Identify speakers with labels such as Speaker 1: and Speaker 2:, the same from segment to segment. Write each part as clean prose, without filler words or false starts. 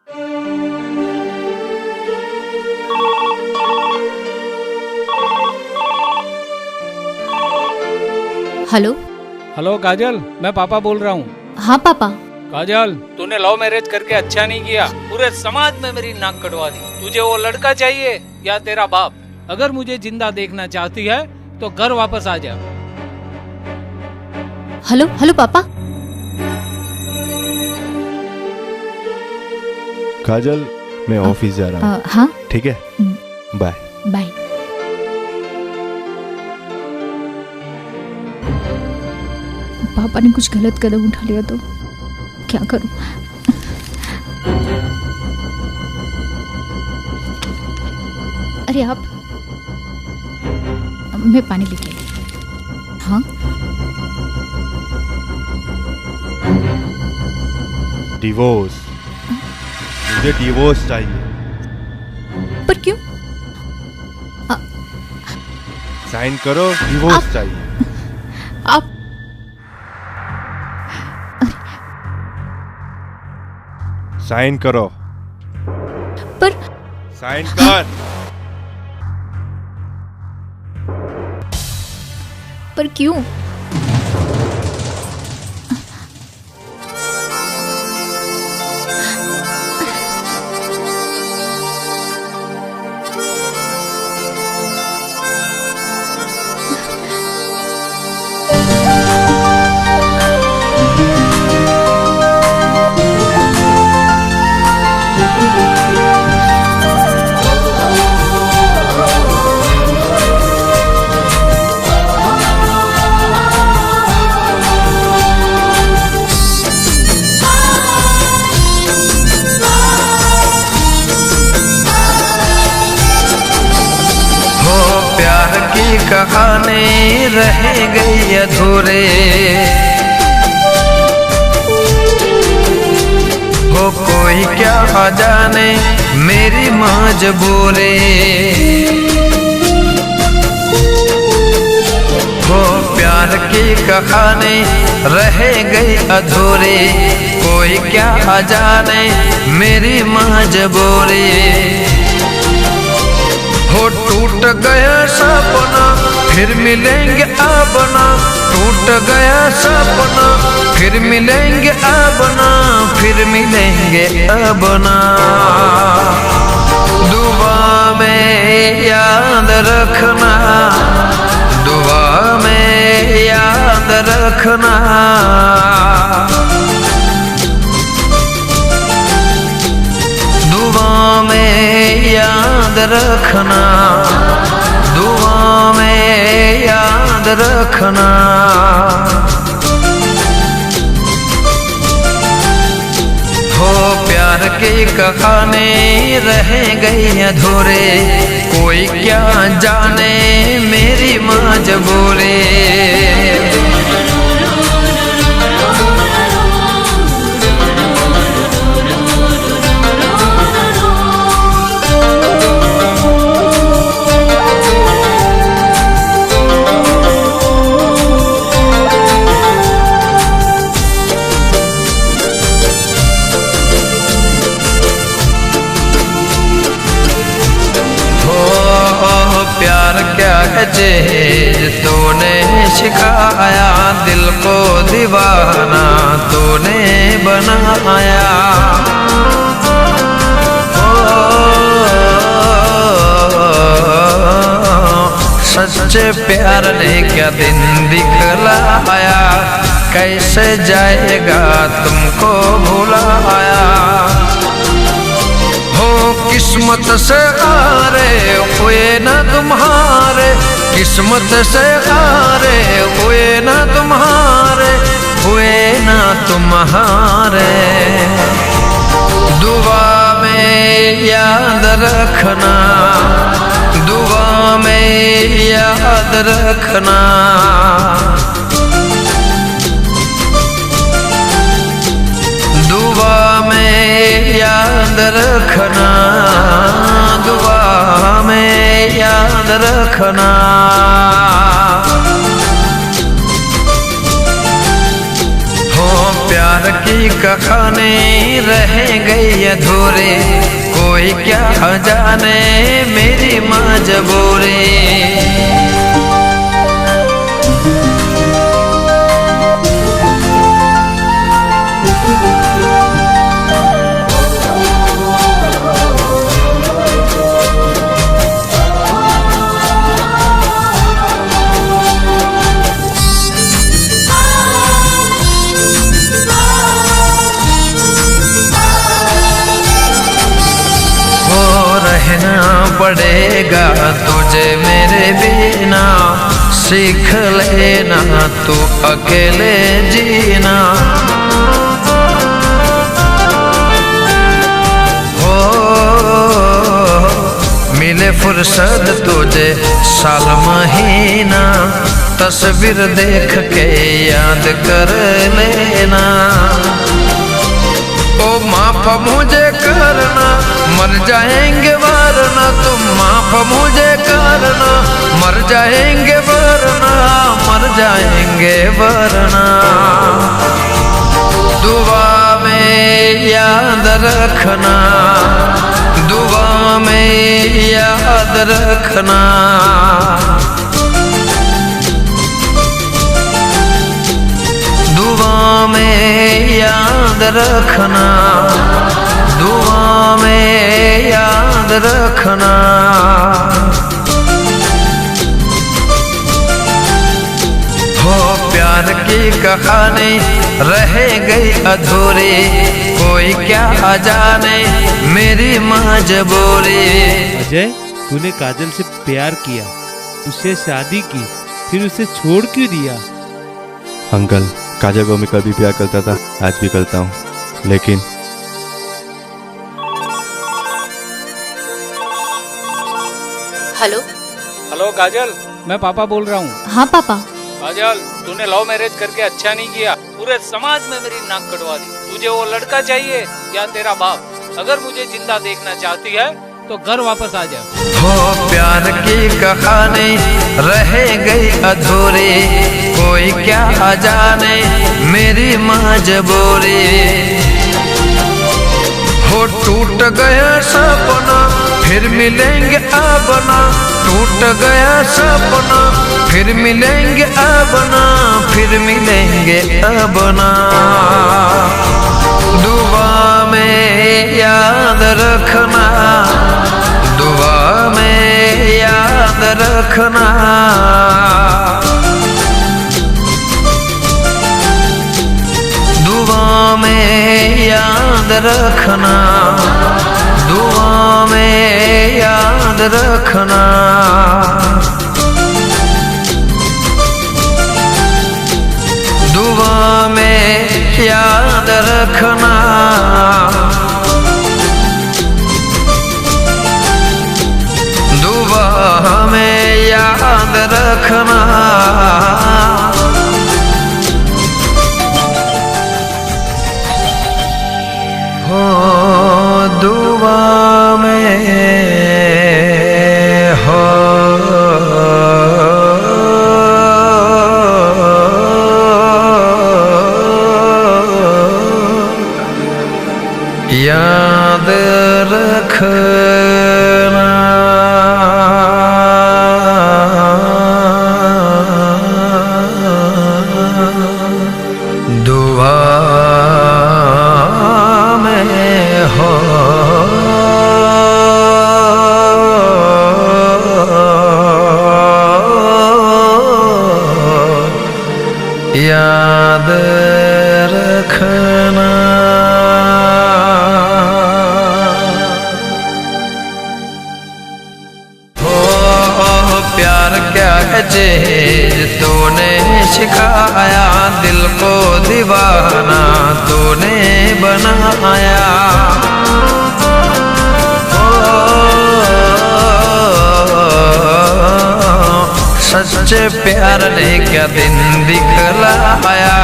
Speaker 1: Hello.
Speaker 2: Hello काजल, मैं पापा बोल रहा हूँ।
Speaker 1: हाँ पापा।
Speaker 2: काजल, तूने लव मैरिज करके अच्छा नहीं किया। पूरे समाज में मेरी नाक कटवा दी। तुझे वो लड़का चाहिए या तेरा बाप? अगर मुझे जिंदा देखना चाहती है तो घर वापस आ जा।
Speaker 1: हेलो हेलो पापा।
Speaker 3: काजल, मैं ऑफिस जा रहा हूँ।
Speaker 1: हाँ
Speaker 3: ठीक है, बाय
Speaker 1: बाय। पापा ने कुछ गलत कदम उठा लिया तो क्या करूं? अरे आप, मैं पानी लेके आई। हाँ
Speaker 3: डिवोर्स, मुझे डिवोर्स चाहिए।
Speaker 1: पर क्यों?
Speaker 3: साइन करो, डिवोर्स चाहिए।
Speaker 1: आप
Speaker 3: साइन करो।
Speaker 1: पर
Speaker 3: साइन कर।
Speaker 1: पर क्यों?
Speaker 4: कहानी रह गई अधूरे, हो कोई क्या जाने मेरी मजबूरी। हो प्यार की कहानी रह गई अधूरी, कोई क्या जाने मेरी मजबूरी। हो टूट गया सपना फिर मिलेंगे अब ना, टूट गया सपना फिर मिलेंगे अब ना, फिर मिलेंगे अब ना। दुआ में याद रखना, दुआ में याद रखना। दुआ में याद रखना, दुआ में याद रखना। हो प्यार की कहानी रह गई अधूरे, कोई क्या जाने मेरी मजबूरी। चीज तूने सिखाया, दिल को दीवाना तूने बनाया। सच्चे प्यार ने क्या दिन दिखलाया, कैसे जाएगा तुमको भुलाया। हो किस्मत से हारे हुए न तुम्हारे, किस्मत से हारे हुए न तुम्हारे, हुए न तुम्हारे। दुआ में याद रखना, दुआ में याद रखना। दुआ में याद रखना, दुआ में याद रखना। हो प्यार की कहानी रह गई अधूरे, कोई क्या जाने मेरी मजबूरी। रहना पड़ेगा तुझे मेरे बिना, सीख लेना तू अकेले जीना। हो मिले फुर्सत तुझे साल महीना, तस्वीर देख के याद कर लेना। ओ माफ मुझे करना, मर जाएंगे वरना, तुम माफ मुझे करना, मर जाएंगे वरना, मर जाएंगे वरना। दुआ में याद रखना, दुआ में याद रखना। दुआ में याद रखना, दुआ में याद रखना। हो प्यार की कहानी रह गई अधूरी, कोई क्या जाने मेरी मजबूरी।
Speaker 5: अजय, तूने काजल से प्यार किया, उससे शादी की, फिर उसे छोड़ क्यों दिया?
Speaker 3: अंकल, काजल को मैं कभी प्यार करता था, आज भी करता हूँ, लेकिन
Speaker 1: हेलो
Speaker 2: हेलो काजल, मैं पापा बोल रहा हूँ।
Speaker 1: हाँ पापा।
Speaker 2: काजल, तूने लव मैरिज करके अच्छा नहीं किया, पूरे समाज में मेरी नाक कटवा दी। तुझे वो लड़का चाहिए या तेरा बाप? अगर मुझे जिंदा देखना चाहती है तो घर वापस आ जा।
Speaker 4: हो प्यार की कहानी रह गई अधूरी, कोई क्या जाने मेरी मजबूरी। हो टूट गया सपना, फिर मिलेंगे अब ना, टूट गया सपना, फिर मिलेंगे अब ना, फिर मिलेंगे अब ना। दुआ में याद रखना, दुआ में याद रखना। दुआ में याद रखना, दुआ में याद रखना। दुआ में याद रखना। दुआ में याद रखना। हो दुआ में हो याद रखना। दुआ में हो याद रखना। क्या है चीज तूने सिखाया, दिल को दीवाना तूने बनाया। सच्चे प्यार ने क्या दिन दिखलाया,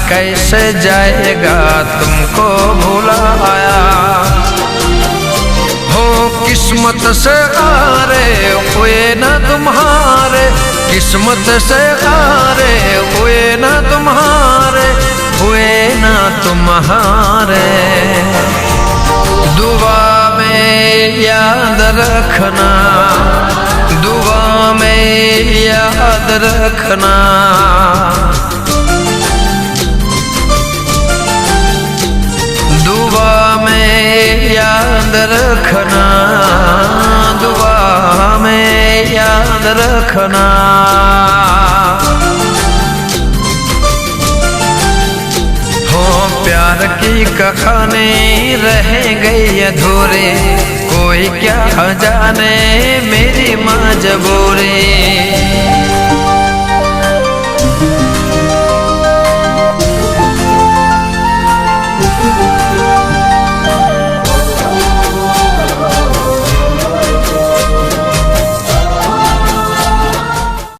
Speaker 4: कैसे जाएगा तुमको भुलाया। किस्मत से हारे हुए ना तुम्हारे, किस्मत से हारे हुए ना तुम्हारे, हुए ना तुम्हारे। दुआ में याद रखना, दुआ में याद रखना। दुआ में याद रखना, दुआ में याद रखना। हो प्यार की कहानी रह गई अधूरी, कोई क्या जाने मेरी मजबूरी।